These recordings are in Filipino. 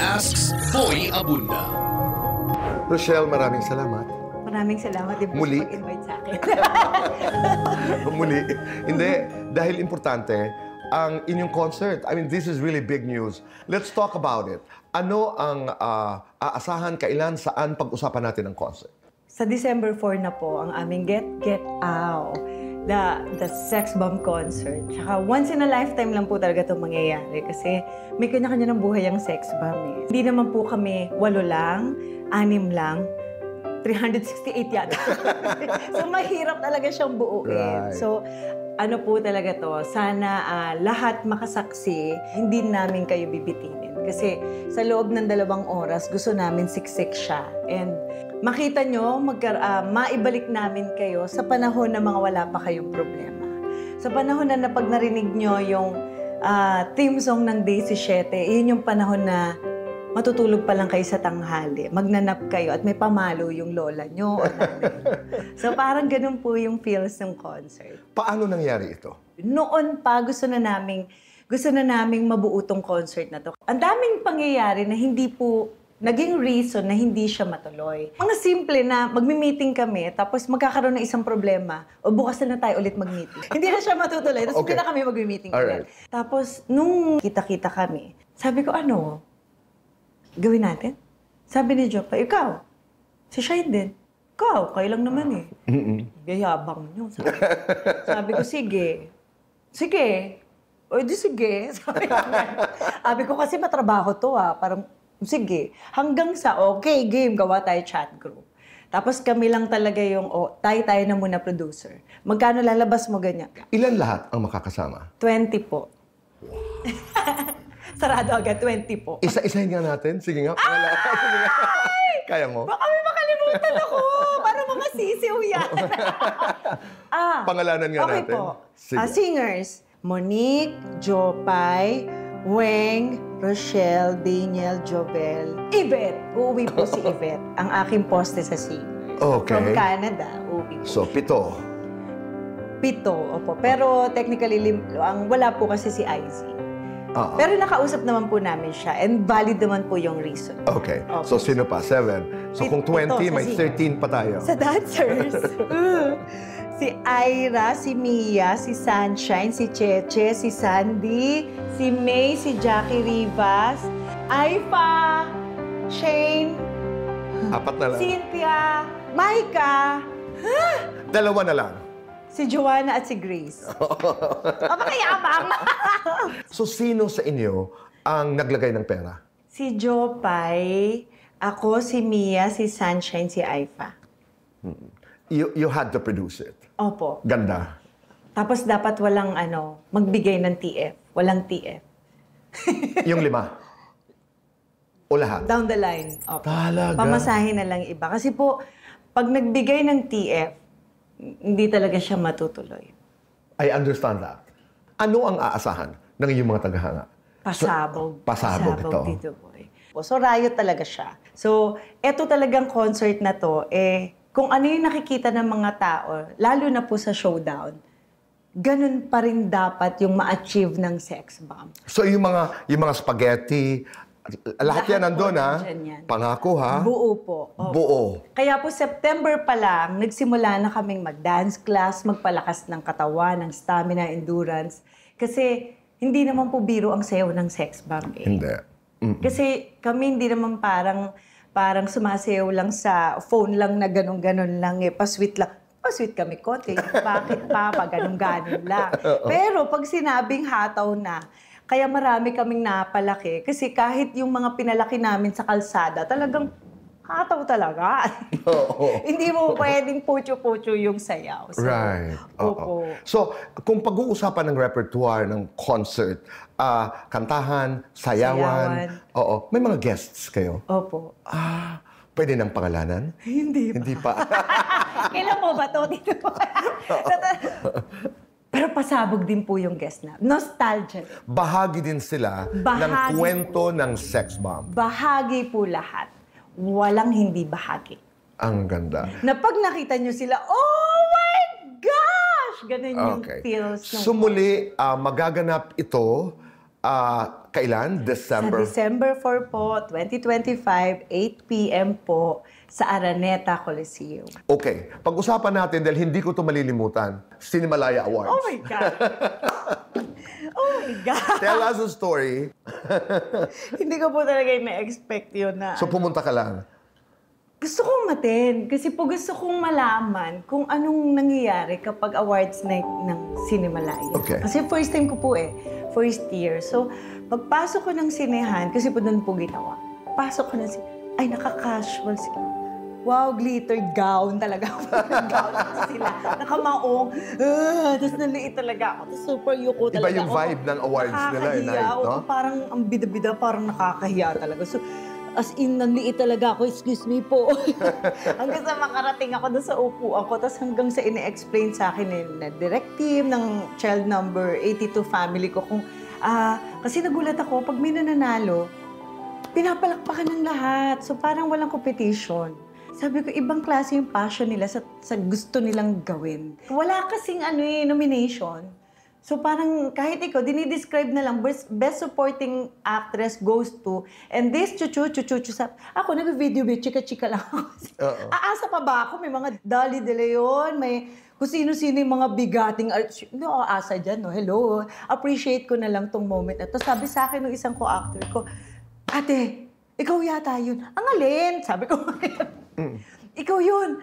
Asks Boy Abunda. Rochelle, maraming salamat. Maraming salamat din po Muli. sa pag-invite sa akin. Muli. Hindi, dahil importante, ang inyong concert. I mean, this is really big news. Let's talk about it. Ano ang aasahan, kailan, saan pag-usapan natin ang concert? Sa December 4 na po, ang aming Get Out, the Sex Bomb concert. Tsaka once in a lifetime lang po talaga itong mangyayari kasi may kanya-kanya ng buhay ang Sex Bomb eh. Hindi naman po kami 8 lang, 6 lang, 368 yata. So mahirap talaga siyang buuin. Right. So ano po talaga to, sana lahat makasaksi, hindi namin kayo bibitinin. Kasi sa loob ng 2 oras, gusto namin siksik siya. And makita nyo, maibalik namin kayo sa panahon na mga wala pa kayong problema. Sa panahon na pag narinig nyo yung theme song ng Day 17, yun yung panahon na matutulog pa lang kayo sa tanghali, magnanap kayo at may pamalo yung lola nyo o nanay. So parang ganun po yung feels ng concert. Paano nangyari ito? Noon pa, gusto na naming mabuo tong concert na to. Ang daming pangyayari na hindi po naging reason na hindi siya matuloy. Mga simple na magmi-meeting kami, tapos magkakaroon ng isang problema, o bukas na tayo ulit mag-meeting. Hindi na siya matutuloy, tapos hindi na kami magmi-meeting ulit. Tapos, nung kita-kita kami, sabi ko, ano, gawin natin? Sabi ni Jopa, ikaw, si Shine din. Ikaw, kayo lang naman eh. Gayabang nyo. Sabi ko, sige. Sige. O, di sige. Sabi ko, kasi matrabaho to parang, sige. Hanggang sa, okay, game, gawa tayo chat group. Tapos kami lang talaga yung, tayo na muna producer. Magkano lalabas mo ganyan? Ilan lahat ang makakasama? 20 po. Sarado agad, 20 po. Isa-isahin nga natin. Sige nga. Sige nga. Kaya mo? Baka may makalimutan ako. Para mga sisiw yan. Pangalanan nga okay natin. Po. Sige. Singers, Monique, Jopay, Weng, Rochelle, Daniel, Jobel, Yvette. Uuwi po si Yvette. Ang aking poste sa singers. Okay. From Canada, uuwi po. So, 7. 7, opo. Pero technically, ang wala po kasi si Izzy. Pero nakausap naman po namin siya and valid naman po yung reason. Okay. So, sino pa? 7. So, kung 20, may 13 pa tayo. Sa dancers. Si Ira, si Mia, si Sunshine, si Cheche, si Sandy, si May, si Jackie Rivas, Aifa, Shane, 4 na lang. Cynthia, Maika, 2 na lang. si Joanna at si Grace. Makayabang! So, sino sa inyo ang naglagay ng pera? Si Jopay, ako, si Mia, si Sunshine, si Aifa. You had to produce it. Opo. Ganda. Tapos dapat walang magbigay ng TF. Walang TF. Yung 5? O lahat? Down the line. Opo. Talaga? Pamasahin na lang iba. Kasi po, pag nagbigay ng TF, hindi talaga siya matutuloy. I understand that. Ano ang aasahan ng iyong mga tagahanga? Pasabog. Pasabog ito. Dito, boy. So, riot talaga siya. So, eto talagang concert na to, kung ano yung nakikita ng mga tao, lalo na po sa showdown, ganun pa rin dapat yung ma-achieve ng Sex Bomb. So, yung mga spaghetti, lahat yan nandun, ha? Yan. Pangako, ha? Buo po. Opo. Buo. Kaya po September pa lang, nagsimula na kaming mag-dance class, magpalakas ng katawan, ng stamina, endurance. Kasi hindi naman po biro ang sayaw ng Sex Bomb. Hindi. Kasi kami hindi naman parang sumasayaw lang sa phone lang na ganun-ganun lang pa-sweet lang. Pa-sweet kami konti. Bakit pa? Ganun-ganun lang. Pero pag sinabing hataw na, kaya marami kaming napalaki. Kasi kahit yung mga pinalaki namin sa kalsada, talagang hataw talaga. Hindi mo pwedeng pucho-pucho yung sayaw. So, Right. Opo. So, kung pag-uusapan ng repertoire ng concert, kantahan, sayawan, may mga guests kayo? Opo. Pwede ng pangalanan? Hindi pa. Hindi pa. Kailan mo ba to dito? Pero pasabog din po yung guest na. Nostalgia. Bahagi din sila ng kwento ng Sex Bomb. Bahagi po lahat. Walang hindi bahagi. Ang ganda. Na pag nakita nyo sila, oh my gosh! Ganun yung feels. So muli, magaganap ito, kailan? Sa December? December 4 po, 2025, 8 p.m. po sa Araneta Coliseum. Okay. Pag-usapan natin, dahil hindi ko ito malilimutan, Cinemalaya Awards. Oh my God! Oh my God! Tell us a story. Hindi ko po talaga may-expect yun na... So pumunta ka lang. Gusto kong matin kasi po gusto kong malaman kung anong nangyayari kapag awards night ng Cinemalaya. Okay. Kasi first time ko po first year. So, pagpasok ko ng sinehan, kasi po doon po ginawa, pasok ko ng sinehan, ay naka-casual sila. Wow, glittered gown talaga. gown sila. Nakamaong. Tapos naliit talaga ako. Tapos super yuko talaga. Iba yung vibe ng awards nila. Nakakahiya. No? Parang ang bida-bida, parang nakakahiya talaga. So, as in, nanliit talaga ako, excuse me po. Hanggang sa makarating ako doon sa upuan ko, tapos hanggang sa ine-explain sa akin na direct team ng child number 82 family ko kung, kasi nagulat ako, pag may nananalo, pinapalakpakan ng lahat. So parang walang competition. Sabi ko, ibang klase yung passion nila sa gusto nilang gawin. Wala kasing nomination. So parang kahit ikaw, dinidescribe na lang, best supporting actress goes to, and this chuchu, ako nag-video, chika-chika lang ako. Aasa pa ba ako? May mga Dali De Leon, may kung sino-sino yung mga bigating artist. No, aasa dyan, no? Hello. Appreciate ko na lang tong moment na to. Sabi sa akin ng isang co-actor ko, ate, ikaw yata yun. Ang alin? Sabi ko, ikaw yun.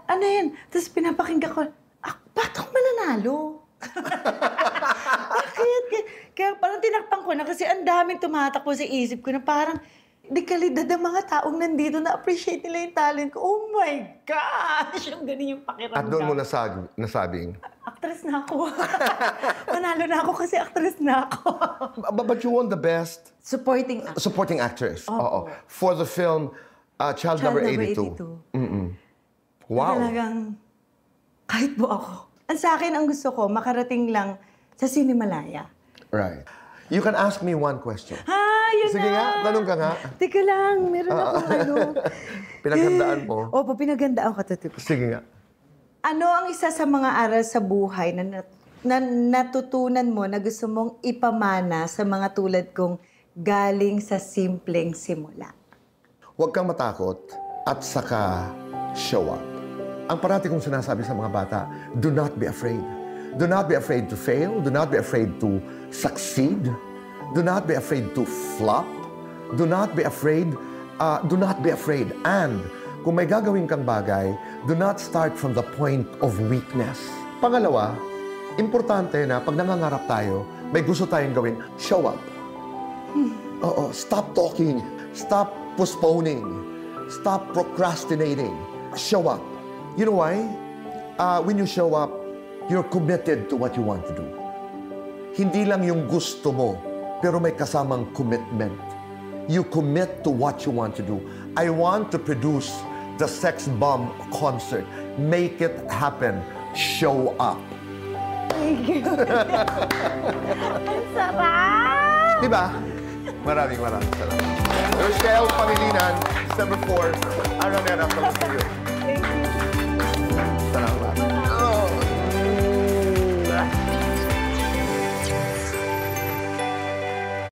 Ano yun? Tapos pinapakinggan ko, ba't ako mananalo? Kaya parang tinakpan ko na kasi ang daming tumatakbo sa isip ko na parang di kalidad ang mga taong nandito na appreciate nila yung talent ko. Oh my gosh! Yung ganun yung pakiramdam. At doon mo nasabing? Actress na ako. Manalo na ako kasi actress na ako. But you won the best Supporting actress. Oo. For the film Child Number 82. Wow. Talagang kahit po ako. Ang sa akin, ang gusto ko, makarating lang sa Cinemalaya. Right. You can ask me one question. Yun Sige nga, tanong ka nga. Teka lang, meron akong Pinaghandaan mo? Opo, pinaghandaan ko. Sige nga. Ano ang isa sa mga aral sa buhay na natutunan mo na gusto mong ipamana sa mga tulad kong galing sa simpleng simula? Huwag kang matakot at saka show up. Ang parati kong sinasabi sa mga bata, do not be afraid. Do not be afraid to fail. Do not be afraid to succeed. Do not be afraid to flop. Do not be afraid. Do not be afraid. And kung may gagawin kang bagay, do not start from the point of weakness. Pangalawa, importante na pag nangangarap tayo, may gusto tayong gawin, show up. Oo, stop talking. Stop postponing. Stop procrastinating. Show up. You know why? When you show up, you're committed to what you want to do. Hindi lang yung gusto mo, pero may kasamang commitment. You commit to what you want to do. I want to produce the Sex Bomb concert. Make it happen. Show up. Thank you. Ang sarap! Diba? Maraming salamat. Rochelle Pangilinan, December 4, Araneta Coliseum.